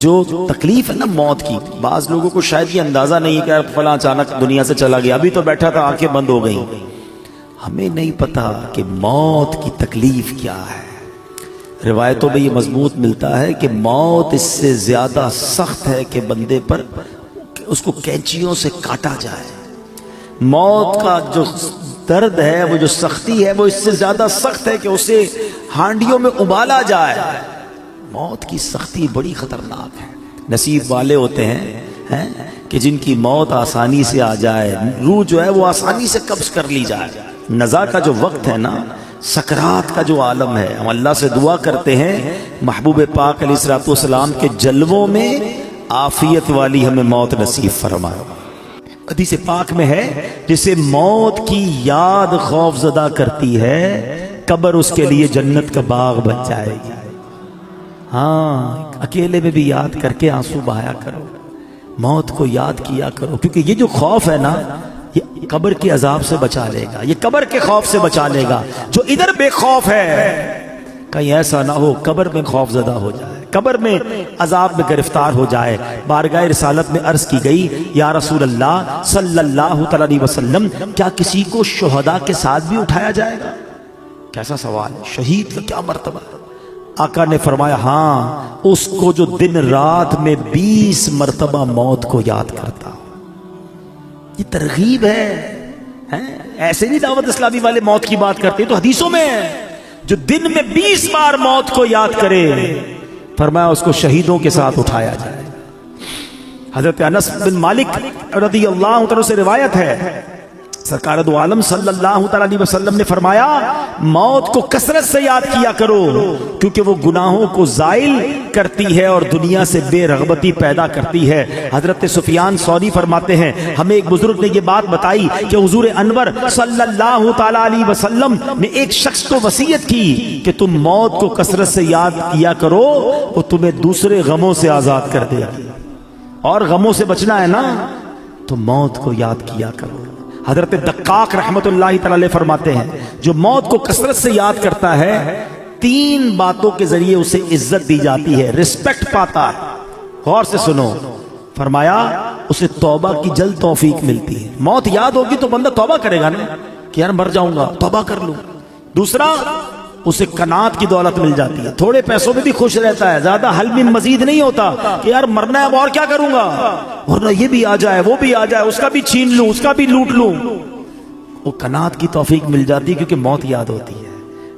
جو تکلیف ہے نا موت کی، بعض لوگوں کو شاید یہ اندازہ نہیں ہے کہ فلاں اچانک دنیا سے چلا گیا، ابھی تو بیٹھا تھا آنکھیں بند ہو گئیں. ہمیں نہیں پتا کہ موت کی تکلیف کیا ہے. روایتوں میں یہ مضبوط ملتا ہے کہ موت اس سے زیادہ سخت ہے کہ بندے پر اس کو کینچیوں سے کاٹا جائے. موت کا جو درد ہے، وہ جو سختی ہے، وہ اس سے زیادہ سخت ہے کہ اسے ہانڈیوں میں ابالا جائے. موت کی سختی بڑی خطرناک ہے. نصیب والے ہوتے ہیں کہ جن کی موت آسانی سے آ جائے، روح جو ہے وہ آسانی سے قبض کر لی جائے. نزا کا جو وقت ہے نا، سکرات کا جو عالم ہے، ہم اللہ سے دعا کرتے ہیں محبوب پاک علیہ الصلوۃ والسلام کے جلووں میں عافیت والی ہمیں موت نصیب فرمائے. حدیث پاک میں ہے جسے موت کی یاد خوف زدہ کرتی ہے، قبر اس کے لیے جنت کا باغ بن جائے گی. ہاں، اکیلے میں بھی یاد کر کے آنسو بہایا کرو، موت کو یاد کیا کرو، کیونکہ یہ جو خوف ہے نا، یہ قبر کے عذاب سے بچا لے گا، یہ قبر کے خوف سے بچا لے گا. جو ادھر بے خوف ہے، کہیں ایسا نہ ہو قبر میں خوف زدہ ہو جائے، قبر میں عذاب میں گرفتار ہو جائے. بارگاہ رسالت میں عرض کی گئی، یا رسول اللہ صلی اللہ تعالی علیہ وسلم، کیا کسی کو شہداء کے ساتھ بھی اٹھایا جائے گا؟ کیسا سوال ہے، شہید کا کیا مرتبہ ہے؟ آقا نے فرمایا ہاں، اس کو جو دن رات میں 20 مرتبہ موت کو یاد کرتا. یہ ترغیب ہے، ایسے نہیں دعوت اسلامی والے موت کی بات کرتے، تو حدیثوں میں ہے جو دن میں 20 بار موت کو یاد کرے، فرمایا اس کو شہیدوں کے ساتھ اٹھایا جائے. حضرت انس بن مالک رضی اللہ عنہ سے روایت ہے، سرکار دو عالم صلی اللہ تعالی علیہ وسلم نے فرمایا موت کو کثرت سے یاد کیا کرو، کیونکہ وہ گناہوں کو زائل کرتی ہے اور دنیا سے بے رغبتی پیدا کرتی ہے. حضرت سفیان ثوری فرماتے ہیں ہمیں ایک بزرگ نے یہ بات بتائی کہ حضور انور صلی اللہ تعالی علیہ وسلم نے ایک شخص کو وصیت کی کہ تم موت کو کثرت سے یاد کیا کرو، وہ تمہیں دوسرے غموں سے آزاد کر دے گی. اور غموں سے بچنا ہے نا تو موت کو یاد کیا کرو. حضرت دقاق رحمت اللہ تعالی فرماتے ہیں جو موت کو کثرت سے یاد کرتا ہے، 3 باتوں کے ذریعے اسے عزت دی جاتی ہے، رسپیکٹ پاتا ہے. غور سے سنو، فرمایا اسے توبہ کی جلد توفیق ملتی ہے. موت یاد ہوگی تو بندہ توبہ کرے گا نا کہ یار مر جاؤں گا، توبہ کر لوں. دوسرا، اسے قناعت کی دولت مل جاتی ہے، تھوڑے پیسوں میں بھی خوش رہتا ہے، زیادہ حل میں مزید نہیں ہوتا کہ یار مرنا ہے اب اور کیا کروں گا، ورنہ یہ بھی آ جائے وہ بھی آ جائے، اس کا بھی چھین لوں اس کا بھی لوٹ لوں. وہ قناعت کی توفیق مل جاتی ہے کیونکہ موت یاد ہوتی ہے.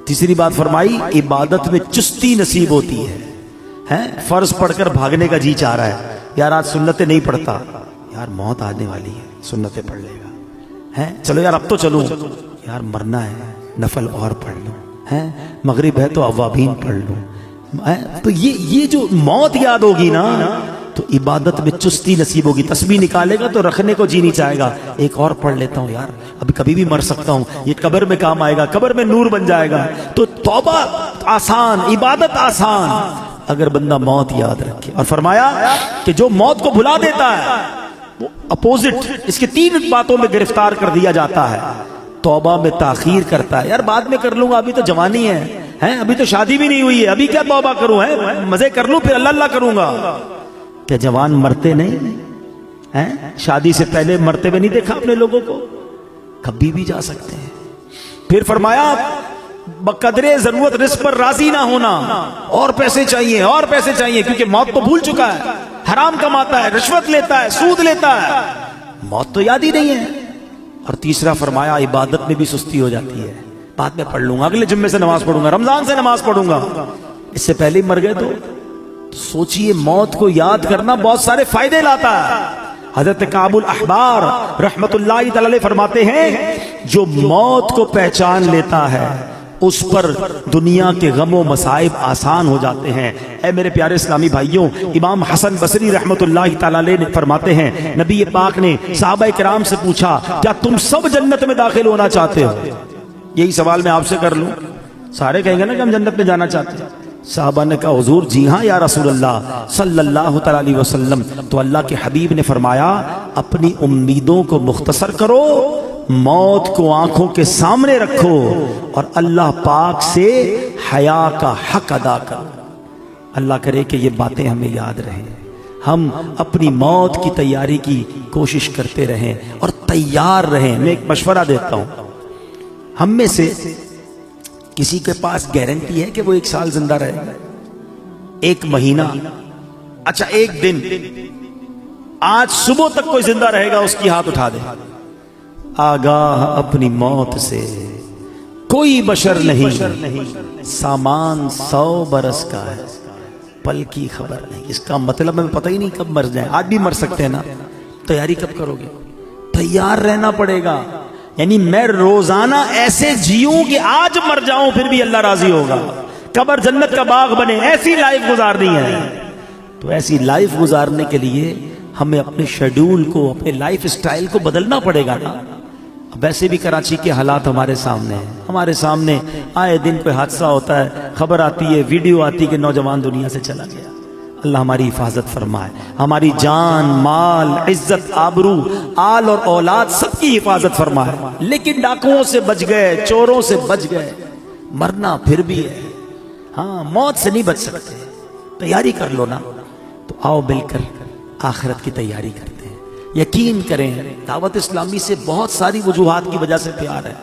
تیسری بات فرمائی، عبادت میں چستی نصیب ہوتی ہے. فرض پڑھ کر بھاگنے کا جی چاہ رہا ہے، یار آج سنتیں نہیں پڑھتا، یار موت آنے والی ہے سنتیں پڑھ لے گا. چلو یار اب تو چلوں، یار مرنا ہے نفل اور پڑھ لوں، مغرب ہے تو اوابین پڑھ لوں. تو یہ جو موت یاد ہوگی نا تو عبادت میں چستی نصیب ہوگی. تسبیح نکالے گا تو رکھنے کو جی نہیں چاہے گا، ایک اور پڑھ لیتا ہوں یار، ابھی کبھی بھی مر سکتا ہوں، یہ قبر میں کام آئے گا، قبر میں نور بن جائے گا. تو توبہ آسان، عبادت آسان اگر بندہ موت یاد رکھے. اور فرمایا کہ جو موت کو بھلا دیتا ہے وہ اپوزٹ اس کے 3 باتوں میں گرفتار کر دیا جاتا ہے. توبہ میں تاخیر کرتا ہے، یار بعد میں کر لوں گا، ابھی تو جوانی ہے، ابھی تو شادی بھی نہیں ہوئی ہے، ابھی کیا توبہ کروں، مزے کر لوں پھر اللہ اللہ کروں گا. کیا جوان مرتے نہیں؟ شادی سے پہلے مرتے ہوئے نہیں دیکھا اپنے لوگوں کو؟ کبھی بھی جا سکتے ہیں. پھر فرمایا بقدرے ضرورت رزق پر راضی نہ ہونا، اور پیسے چاہیے اور پیسے چاہیے، کیونکہ موت تو بھول چکا ہے، حرام کماتا ہے، رشوت لیتا ہے، سود لیتا ہے، موت تو یاد ہی نہیں ہے. اور تیسرا فرمایا عبادت میں بھی سستی ہو جاتی ہے، بعد میں پڑھ لوں گا، اگلے جمعے سے نماز پڑھوں گا، رمضان سے نماز پڑھوں گا، اس سے پہلے ہی مر گئے. تو سوچئے موت کو یاد کرنا بہت سارے فائدے لاتا ہے. حضرت کعب الاحبار رحمت اللہ تعالی علیہ فرماتے ہیں جو موت کو پہچان لیتا ہے اس پر دنیا کے غم و مصائب آسان ہو جاتے ہیں. اے میرے پیارے اسلامی بھائیوں، امام حسن بصری رحمت اللہ تعالی علیہ فرماتے ہیں نبی پاک نے صحابہ کرام سے پوچھا کیا تم سب جنت میں داخل ہونا چاہتے ہو؟ یہی سوال میں آپ سے کر لوں، سارے کہیں گے نا کہ ہم جنت میں جانا چاہتے ہیں. صحابہ نے کہا حضور جی ہاں یا رسول اللہ صلی اللہ تعالی علیہ وسلم. تو اللہ کے حبیب نے فرمایا اپنی امیدوں کو مختصر کرو، موت کو آنکھوں کے سامنے رکھو اور اللہ پاک سے حیا کا حق ادا کرو. اللہ کرے کہ یہ باتیں ہمیں یاد رہیں، ہم اپنی موت کی تیاری کی کوشش کرتے رہیں اور تیار رہیں۔ میں ایک مشورہ دیتا ہوں، ہم میں سے کسی کے پاس گارنٹی ہے کہ وہ 1 سال زندہ رہے گا؟ 1 مہینہ، اچھا 1 دن، آج صبح تک کوئی زندہ رہے گا اس کی ہاتھ اٹھا دے۔ آگاہ اپنی موت سے کوئی بشر نہیں، سامان 100 برس کا ہے، پل کی خبر نہیں۔ اس کا مطلب ہمیں پتہ ہی نہیں کب مر جائیں، آج بھی مر سکتے ہیں نا، تیاری کب کرو گے؟ تیار رہنا پڑے گا۔ یعنی میں روزانہ ایسے جیوں کہ آج مر جاؤں پھر بھی اللہ راضی ہوگا، قبر جنت کا باغ بنے، ایسی لائف گزارنی ہے۔ تو ایسی لائف گزارنے کے لیے ہمیں اپنے شیڈول کو، اپنے لائف سٹائل کو بدلنا پڑے گا نا۔ ویسے بھی کراچی کے حالات ہمارے سامنے ہیں، ہمارے سامنے آئے دن کوئی حادثہ ہوتا ہے، خبر آتی ہے، ویڈیو آتی ہے کہ نوجوان دنیا سے چلا گیا۔ اللہ ہماری حفاظت فرمائے، ہماری جان، مال، عزت، آبرو، آل اور اولاد سب کی حفاظت فرمائے۔ لیکن ڈاکوؤں سے بچ گئے، چوروں سے بچ گئے، مرنا پھر بھی ہے۔ ہاں، موت سے نہیں بچ سکتے، تیاری کر لو نا۔ تو آؤ مل کر آخرت کی تیاری کرتے ہیں۔ یقین کریں، دعوت اسلامی سے بہت ساری وجوہات کی وجہ سے پیار ہے،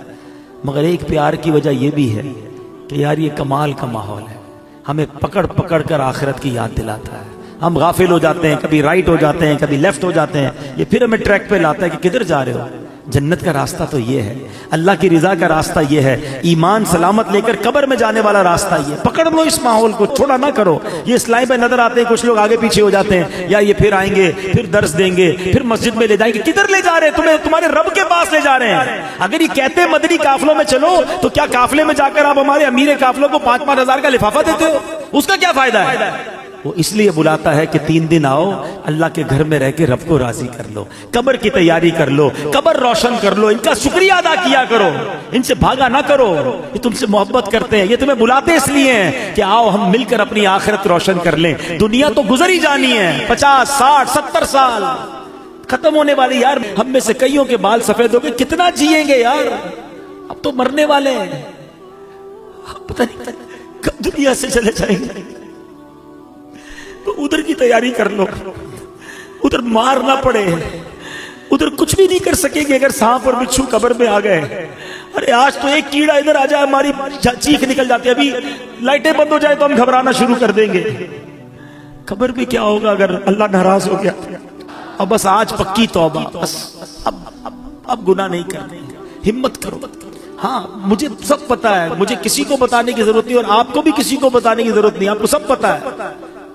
مگر ایک پیار کی وجہ یہ بھی ہے کہ یار یہ کمال کا ماحول ہے، ہمیں پکڑ پکڑ کر آخرت کی یاد دلاتا ہے۔ ہم غافل ہو جاتے ہیں، کبھی رائٹ ہو جاتے ہیں، کبھی لیفٹ ہو جاتے ہیں، یہ پھر ہمیں ٹریک پہ لاتا ہے کہ کدھر جا رہے ہو۔ جنت کا راستہ تو یہ ہے، اللہ کی رضا کا راستہ یہ ہے، ایمان سلامت لے کر قبر میں جانے والا راستہ یہ۔ پکڑ لو اس ماحول کو، چھوڑا نہ کرو۔ یہ اسلائی پہ نظر آتے ہیں کچھ لوگ آگے پیچھے ہو جاتے ہیں، یا یہ پھر آئیں گے، پھر درس دیں گے، پھر مسجد میں لے جائیں گے۔ کدھر لے جا رہے ہیں تمہیں؟ تمہارے رب کے پاس لے جا رہے ہیں۔ اگر یہ کہتے ہیں مدنی قافلوں میں چلو، تو کیا قافلے میں جا کر آپ ہمارے امیر قافلوں کو 5-5 ہزار کا لفافہ دیتے ہو؟ اس کا کیا فائدہ ہے؟ وہ اس لیے بلاتا ہے کہ 3 دن آؤ، اللہ کے گھر میں رہ کے رب کو راضی کر لو، قبر کی تیاری کر لو، قبر روشن کر لو، ان کا شکریہ ادا کیا کرو، ان سے بھاگا نہ کرو۔ یہ تم سے محبت کرتے ہیں، یہ تمہیں بلاتے اس لیے ہیں کہ آؤ ہم مل کر اپنی آخرت روشن کر لیں۔ دنیا تو گزر ہی جانی ہے، 50، 60، 70 سال ختم ہونے والی۔ یار ہم میں سے کئیوں کے بال سفید ہو گئے، کتنا جیئیں گے یار؟ اب تو مرنے والے ہیں، پتہ نہیں کب دنیا سے چلے جائیں گے۔ تو ادھر کی تیاری کر لو، ادھر مار نہ پڑے، ادھر کچھ بھی نہیں کر سکیں گے اگر سانپ اور بچھو قبر میں آ گئے۔ ارے آج تو ایک کیڑا ادھر آ جائے ہماری چیخ نکل جاتی ہے، ابھی لائٹیں بند ہو جائے تو ہم گھبرانا شروع کر دیں گے۔ قبر بھی کیا ہوگا اگر اللہ ناراض ہو گیا؟ اب بس آج پکی توبہ، بس اب گناہ نہیں کرنے، ہمت کرو۔ ہاں مجھے سب پتا ہے، مجھے کسی کو بتانے کی ضرورت نہیں، اور آپ کو بھی کسی کو بتانے کی ضرورت نہیں، آپ کو سب پتا ہے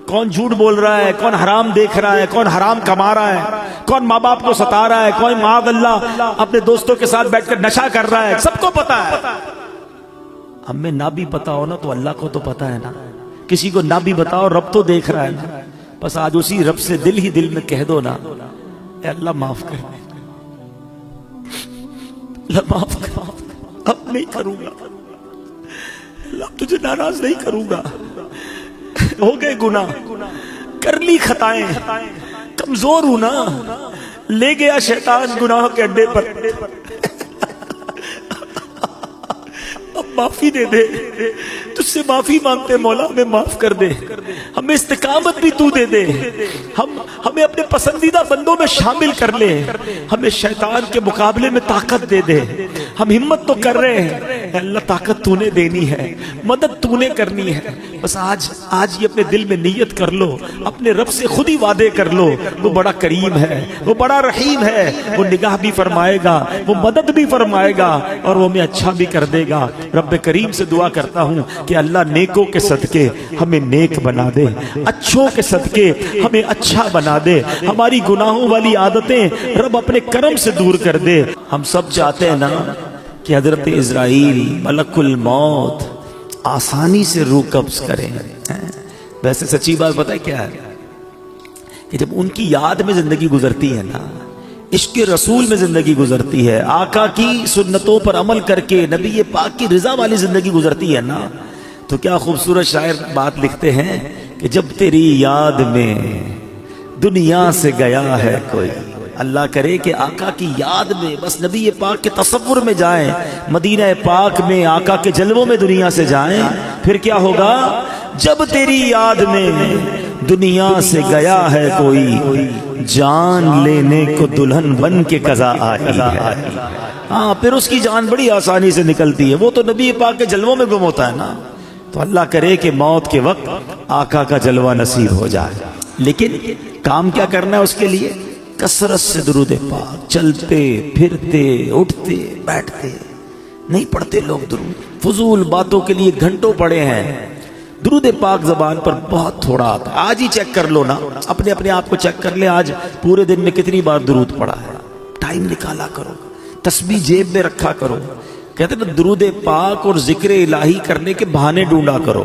کون جھوٹ بول رہا ہے، کون حرام دیکھ رہا ہے، کون حرام کما رہا ہے، کون ماں باپ کو ستا رہا ہے، کون معاذ اللہ اپنے دوستوں کے ساتھ بیٹھ کر نشہ کر رہا ہے، سب کو پتا ہے۔ ہمیں نہ بھی پتا ہو نا تو اللہ کو تو پتا ہے نا، کسی کو نہ بھی بتاؤ رب تو دیکھ رہا ہے نا۔ بس آج اسی رب سے دل ہی دل میں کہہ دو نا، اے اللہ معاف کر، اللہ معاف کر، اب نہیں کروں گا، اللہ تجھے ناراض نہیں کروں گا۔ ہو گئے گناہ، کر لی خطائیں، کمزور ہوں نا، لے گیا شیطان گناہ کے اڈے پر، اب معافی دے دے، تجھ سے معافی مانگتے مولا، ہمیں معاف کر دے، ہمیں استقامت بھی تو دے دے، ہمیں اپنے پسندیدہ بندوں میں شامل کر لے، ہمیں شیطان کے مقابلے میں طاقت دے دے۔ ہم ہمت تو کر رہے ہیں، اے اللہ طاقت تو نے دینی ہے، مدد تو نے کرنی ہے۔ بس آج یہ اپنے دل میں نیت کر لو، اپنے رب سے خود ہی وعدے کر لو، وہ بڑا کریم ہے، وہ بڑا رحیم ہے، وہ نگاہ بھی فرمائے گا، وہ مدد بھی فرمائے گا، اور وہ ہمیں اچھا بھی کر دے گا۔ رب کریم سے دعا کرتا ہوں کہ اللہ نیکوں کے صدقے ہمیں نیک بنا دے، اچھوں کے صدقے ہمیں اچھا بنا دے، ہماری گناہوں والی عادتیں رب اپنے کرم سے دور کر دے۔ ہم سب چاہتے ہیں نا کہ حضرت عزرائیل ملک الموت آسانی سے روح قبض کریں، ویسے سچی بات پتہ ہے کیا ہے کہ جب ان کی یاد میں زندگی گزرتی ہے نا، عشق رسول میں زندگی گزرتی ہے، آقا کی سنتوں پر عمل کر کے نبی پاک کی رضا والی زندگی گزرتی ہے نا، تو کیا خوبصورت شاعر بات لکھتے ہیں کہ جب تیری یاد میں دنیا سے گیا ہے کوئی، اللہ کرے کہ آقا کی یاد میں بس نبی پاک کے تصور میں جائیں، مدینہ پاک میں آقا کے جلووں میں دنیا سے جائیں، پھر کیا ہوگا؟ جب تیری یاد میں دنیا سے گیا ہے کوئی، جان لینے کو دلہن بن کے قضا آئی ہے۔ ہاں پھر اس کی جان بڑی آسانی سے نکلتی ہے، وہ تو نبی پاک کے جلووں میں گم ہوتا ہے نا۔ تو اللہ کرے کہ موت کے وقت آقا کا جلوہ نصیب ہو جائے، لیکن کام کیا کرنا ہے اس کے لیے؟ کثرت سے درود پاک، چلتے پھرتے اٹھتے بیٹھتے نہیں پڑھتے لوگ درود، فضول باتوں کے لیے گھنٹوں پڑے ہیں۔ درود پاک زبان پر بہت تھوڑا آتا ہے۔ آج ہی چیک کر لو نا، اپنے آپ کو چیک کر لیں، آج پورے دن میں کتنی بار درود پڑھا ہے۔ ٹائم نکالا کرو، تسبیح جیب میں رکھا کرو۔ کہتے ہیں نا درود پاک اور ذکر الہی کرنے کے بہانے ڈھونڈا کرو،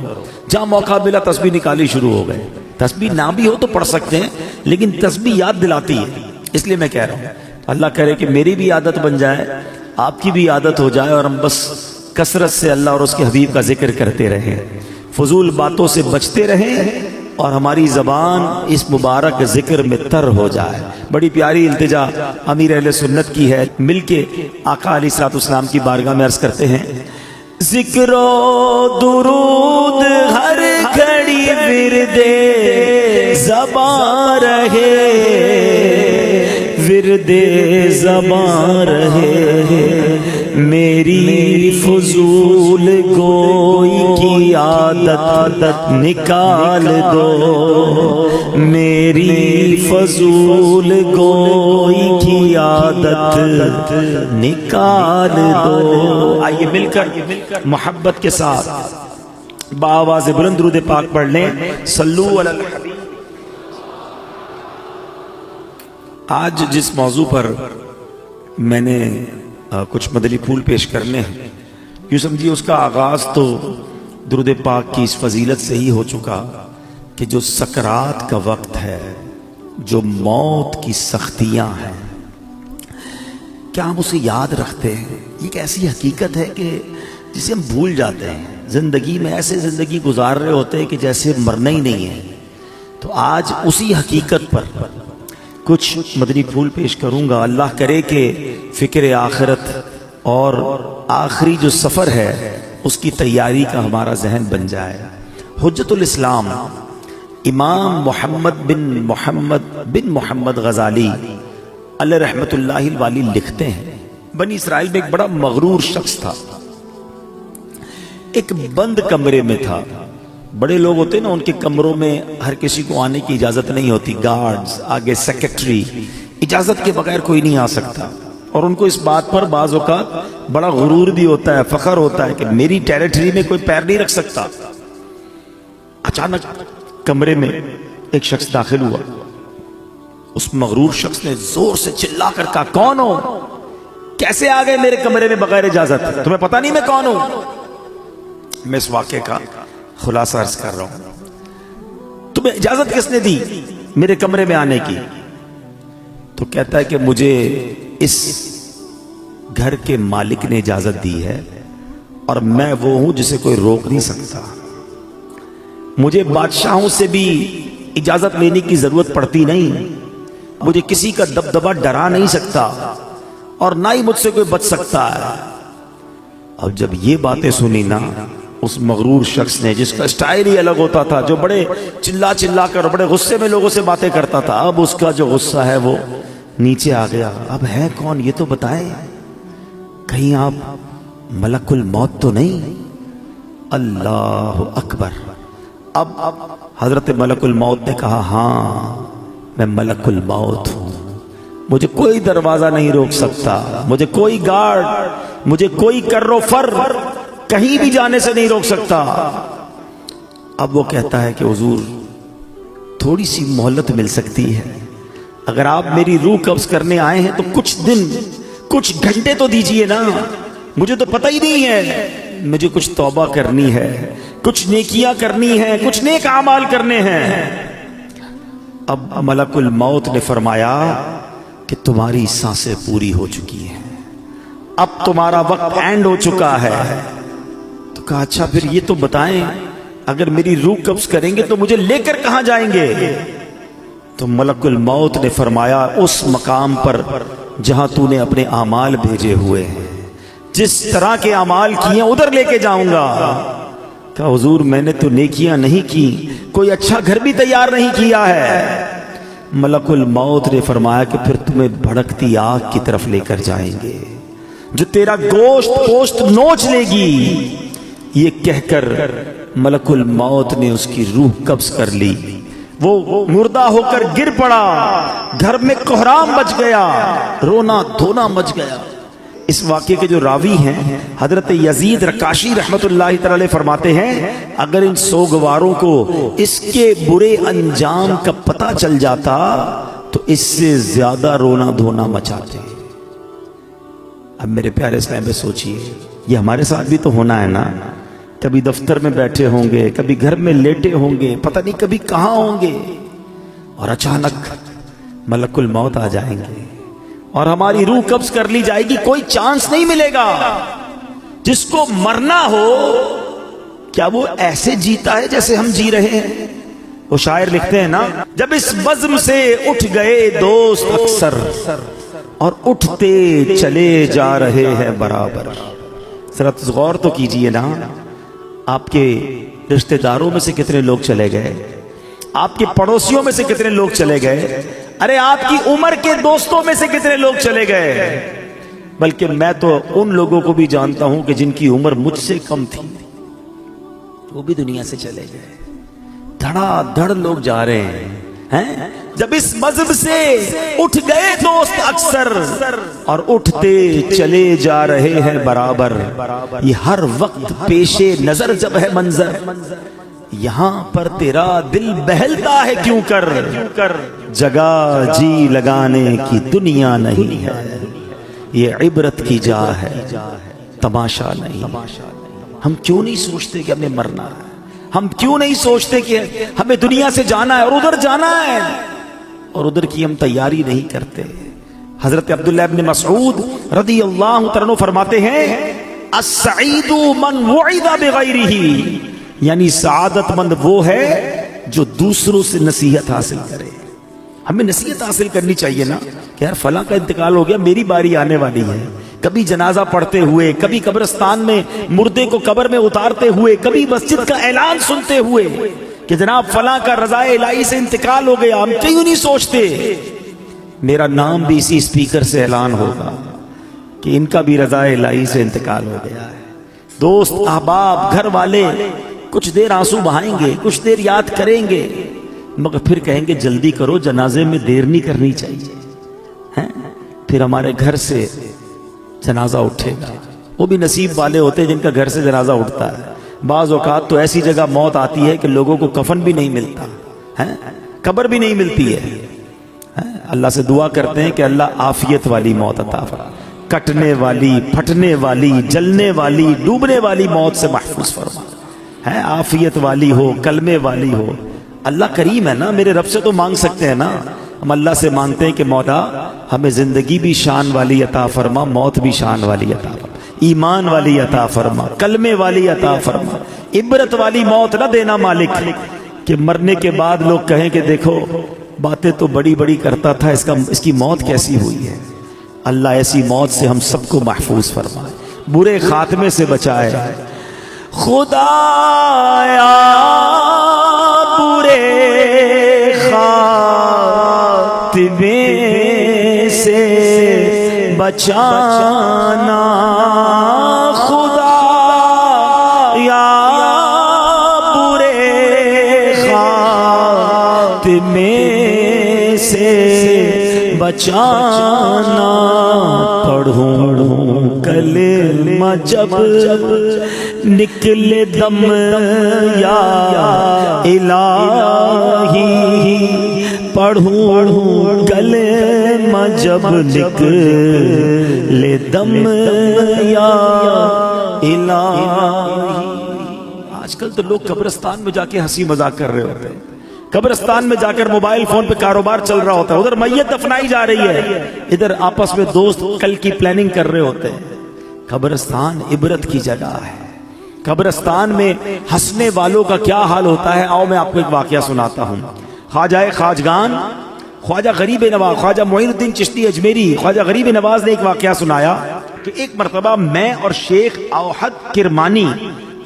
جہاں موقع ملا تسبیح نکالی شروع ہو گئے۔ تسبیح نہ بھی ہو تو پڑھ سکتے ہیں، لیکن تسبیح یاد دلاتی ہے، اس لیے میں کہہ رہا ہوں اللہ کرے کہ میری بھی عادت بن جائے، آپ کی بھی عادت ہو جائے، اور ہم بس کثرت سے اللہ اور اس کے حبیب کا ذکر کرتے رہیں، فضول باتوں سے بچتے رہیں، اور ہماری زبان اس مبارک ذکر میں تر ہو جائے۔ بڑی پیاری التجا امیر اہل سنت کی ہے، مل کے آقا علیہ الصلوۃ والسلام کی بارگاہ میں عرض کرتے ہیں، ذکر و درود ہر گھڑی ورد زباں رہے، ورد زباں رہے، میری فضول گوئی کی عادت نکال دو، میری فضول گوئی کی عادت نکال دو۔ آئیے مل کر محبت کے ساتھ بآواز بلند درود پاک پڑھ لیں، صلو علی الحبیب۔ آج جس موضوع پر میں نے کچھ مدنی پھول پیش کرنے ہیں، یوں سمجھیے اس کا آغاز تو درود پاک کی اس فضیلت سے ہی ہو چکا کہ جو سکرات کا وقت ہے، جو موت کی سختیاں ہیں، کیا ہم اسے یاد رکھتے ہیں؟ یہ ایک ایسی حقیقت ہے کہ جسے ہم بھول جاتے ہیں، زندگی میں ایسے زندگی گزار رہے ہوتے ہیں کہ جیسے مرنا ہی نہیں ہے۔ تو آج اسی حقیقت پر کچھ مدنی پھول پیش کروں گا۔ اللہ کرے کہ فکر آخرت اور آخری جو سفر ہے اس کی تیاری کا ہمارا ذہن بن جائے۔ حجت الاسلام امام محمد بن محمد غزالی علیہ رحمت اللہ الوالی لکھتے ہیں، بنی اسرائیل میں ایک بڑا مغرور شخص تھا، ایک بند کمرے میں تھا۔ بڑے لوگ ہوتے ہیں نا، ان کے کمروں میں ہر کسی کو آنے کی اجازت نہیں ہوتی، گارڈز آگے سیکرٹری، اجازت کے بغیر کوئی نہیں آ سکتا، اور ان کو اس بات پر بعض اوقات بڑا غرور بھی ہوتا ہے، فخر ہوتا ہے کہ میری ٹیریٹری میں کوئی پیر نہیں رکھ سکتا۔ اچانک کمرے میں ایک شخص داخل ہوا، اس مغرور شخص نے زور سے چلا کر کہا، کون ہو؟ کیسے آ گئے میرے کمرے میں بغیر اجازت؟ تمہیں پتہ نہیں میں کون ہوں؟ میں اس واقعے کا خلاصہ عرض کر رہا ہوں۔ تمہیں اجازت کس نے دی میرے کمرے میں آنے کی؟ تو کہتا ہے کہ مجھے اس گھر کے مالک نے اجازت دی ہے، اور میں وہ ہوں جسے کوئی روک نہیں سکتا۔ مجھے بادشاہوں سے بھی اجازت لینے کی ضرورت پڑتی نہیں، مجھے کسی کا دبدبہ ڈرا نہیں سکتا، اور نہ ہی مجھ سے کوئی بچ سکتا ہے۔ اب جب یہ باتیں سنی نا، اس مغرور شخص نے، جس کا سٹائل ہی الگ ہوتا تھا، جو بڑے چلا چلا کر بڑے غصے میں لوگوں سے باتیں کرتا تھا، اب اس کا جو غصہ ہے وہ نیچے آ گیا۔ اب ہے کون یہ تو بتائیں، کہیں آپ ملک الموت تو نہیں؟ اللہ اکبر۔ اب حضرت ملک الموت نے کہا، ہاں میں ملک الموت ہوں، مجھے کوئی دروازہ نہیں روک سکتا، مجھے کوئی گارڈ، مجھے کوئی کر و فر کہیں بھی جانے سے نہیں روک سکتا۔ اب وہ کہتا ہے کہ حضور تھوڑی سی مہلت مل سکتی ہے، اگر آپ میری روح قبض کرنے آئے ہیں تو کچھ دن کچھ گھنٹے تو دیجئے نا، مجھے تو پتہ ہی نہیں ہے، مجھے کچھ توبہ کرنی ہے، کچھ نیکیاں کرنی ہیں، کچھ نیک اعمال کرنے ہیں۔ اب ملک الموت نے فرمایا کہ تمہاری سانسیں پوری ہو چکی ہیں، اب تمہارا وقت اینڈ ہو چکا ہے۔ تو کہا اچھا پھر یہ تو بتائیں، اگر میری روح قبض کریں گے تو مجھے لے کر کہاں جائیں گے؟ تو ملک الموت نے فرمایا اس مقام پر جہاں تو نے اپنے اعمال بھیجے ہوئے ہیں، جس طرح کے اعمال کیے ادھر لے کے جاؤں گا۔ کہا حضور میں نے تو نیکیاں نہیں کی، کوئی اچھا گھر بھی تیار نہیں کیا ہے۔ ملک الموت نے فرمایا کہ پھر تمہیں بھڑکتی آگ کی طرف لے کر جائیں گے جو تیرا گوشت پوشت نوچ لے گی۔ یہ کہہ کر ملک الموت نے اس کی روح قبض کر لی، وہ مردہ ہو کر گر پڑا، گھر میں کوہرام مچ گیا، رونا دھونا مچ گیا۔ اس واقعے کے جو راوی ہیں حضرت یزید رکاشی رحمت اللہ تعالی فرماتے ہیں اگر ان سوگواروں کو اس کے برے انجام کا پتہ چل جاتا تو اس سے زیادہ رونا دھونا مچاتے۔ اب میرے پیارے اسلام میں سوچئے، یہ ہمارے ساتھ بھی تو ہونا ہے نا، کبھی دفتر میں بیٹھے ہوں گے، کبھی گھر میں لیٹے ہوں گے، پتہ نہیں کبھی کہاں ہوں گے، اور اچانک ملک الموت آ جائیں گے اور ہماری روح قبض کر لی جائے گی، کوئی چانس نہیں ملے گا۔ جس کو مرنا ہو کیا وہ ایسے جیتا ہے جیسے ہم جی رہے ہیں؟ وہ شاعر لکھتے ہیں نا، جب اس بزم سے اٹھ گئے دوست اکثر اور اٹھتے چلے جا رہے ہیں برابر۔ ذرا غور تو کیجئے نا، آپ کے رشتہ داروں میں سے کتنے لوگ چلے گئے، آپ کے پڑوسیوں میں سے کتنے لوگ چلے گئے، ارے آپ کی عمر کے دوستوں میں سے کتنے لوگ چلے گئے، بلکہ میں تو ان لوگوں کو بھی جانتا ہوں کہ جن کی عمر مجھ سے کم تھی، وہ بھی دنیا سے چلے گئے۔ دھڑا دھڑ لوگ جا رہے ہیں۔ جب اس مذہب سے اٹھ گئے دوست اکثر اور اٹھتے چلے جا رہے ہیں برابر، یہ ہر وقت پیش نظر جب ہے منظر، یہاں پر تیرا دل بہلتا ہے کیوں کر، جگہ جی لگانے کی دنیا نہیں ہے، یہ عبرت کی جا ہے تماشا نہیں۔ ہم کیوں نہیں سوچتے کہ ہمیں مرنا ہے؟ ہم کیوں نہیں سوچتے کہ ہمیں دنیا سے جانا ہے اور ادھر جانا ہے، اور ادھر کی ہم تیاری نہیں کرتے؟ حضرت عبداللہ ابن مسعود رضی اللہ تعالیٰ عنہ فرماتے ہیں السعید من وعد بغیرہ، یعنی سعادت مند وہ ہے جو دوسروں سے نصیحت حاصل کرے۔ ہمیں نصیحت حاصل کرنی چاہیے نا کہ یار فلاں کا انتقال ہو گیا، میری باری آنے والی ہے۔ کبھی جنازہ پڑھتے ہوئے، کبھی قبرستان میں مردے کو قبر میں اتارتے ہوئے، کبھی مسجد کا اعلان سنتے ہوئے کہ جناب فلاں کا رضائے الہی سے انتقال ہو گیا، ہم کیوں نہیں سوچتے میرا نام بھی اسی اسپیکر سے اعلان ہوگا کہ ان کا بھی رضائے الہی سے انتقال ہو گیا ہے۔ دوست احباب گھر والے کچھ دیر آنسو بہائیں گے، کچھ دیر یاد کریں گے، مگر پھر کہیں گے جلدی کرو، جنازے میں دیر نہیں کرنی چاہیے۔ پھر ہمارے گھر سے جنازہ اٹھے گا، وہ بھی نصیب والے ہوتے ہیں جن کا گھر سے جنازہ اٹھتا ہے۔ بعض اوقات تو ایسی جگہ موت آتی ہے کہ لوگوں کو کفن بھی نہیں ملتا، قبر بھی نہیں ملتی ہے۔ اللہ سے دعا کرتے ہیں کہ اللہ عافیت والی موت عطا فرما، کٹنے والی، پھٹنے والی، جلنے والی، ڈوبنے والی موت سے محفوظ فرما، عافیت والی ہو، کلمے والی ہو۔ اللہ کریم ہے نا، میرے رب سے تو مانگ سکتے ہیں نا، ہم اللہ سے مانگتے ہیں کہ مولا ہمیں زندگی بھی شان والی عطا فرما، موت بھی شان والی عطا فرما، ایمان والی عطا فرما، کلمے والی عطا فرما، عبرت والی موت نہ دینا مالک کہ مرنے کے بعد لوگ کہیں کہ دیکھو باتیں تو بڑی بڑی کرتا تھا، اس کی موت کیسی ہوئی ہے۔ اللہ ایسی موت سے ہم سب کو محفوظ فرمائے، برے خاتمے سے بچائے۔ خدایا برے خاتمے سے بچانا، خدا یا برے خاتمے سے بچانا، پڑھوں کلمہ جب نکلے دم یا الہی، پڑھوں کلمہ جب نکلے دم یا الہی۔ آج کل تو لوگ قبرستان میں جا کے ہنسی مذاق کر رہے ہوتے ہیں، قبرستان میں جا کر موبائل فون پہ کاروبار چل رہا ہوتا ہے، ادھر میت دفنائی جا رہی ہے، ادھر آپس میں دوست کل کی پلاننگ کر رہے ہوتے ہیں۔ قبرستان عبرت کی جگہ ہے، قبرستان میں ہنسنے والوں کا کیا حال ہوتا ہے، آؤ میں آپ کو ایک واقعہ سناتا ہوں۔ خواجہ خواجگان خواجہ غریب نواز، خواجہ معین الدین چشتی اجمیری، خواجہ غریب نواز نے ایک واقعہ سنایا کہ ایک مرتبہ میں اور شیخ اوحد کرمانی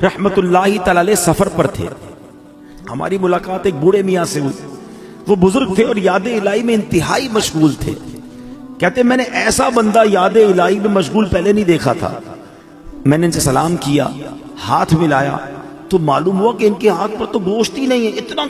رحمت اللہ تعالی علیہ سفر پر تھے. ہماری ملاقات ایک بوڑھے میاں سے ہوئی. وہ بزرگ تھے اور یاد الہی میں انتہائی مشغول تھے. کہتے میں نے ایسا بندہ یاد الہی میں مشغول پہلے نہیں دیکھا تھا. میں نے ان سے سلام کیا, ہاتھ ملایا تو معلوم ہوا کہ ان کے ہاتھ پر تو گوشت ہی نہیں ہے, اتنا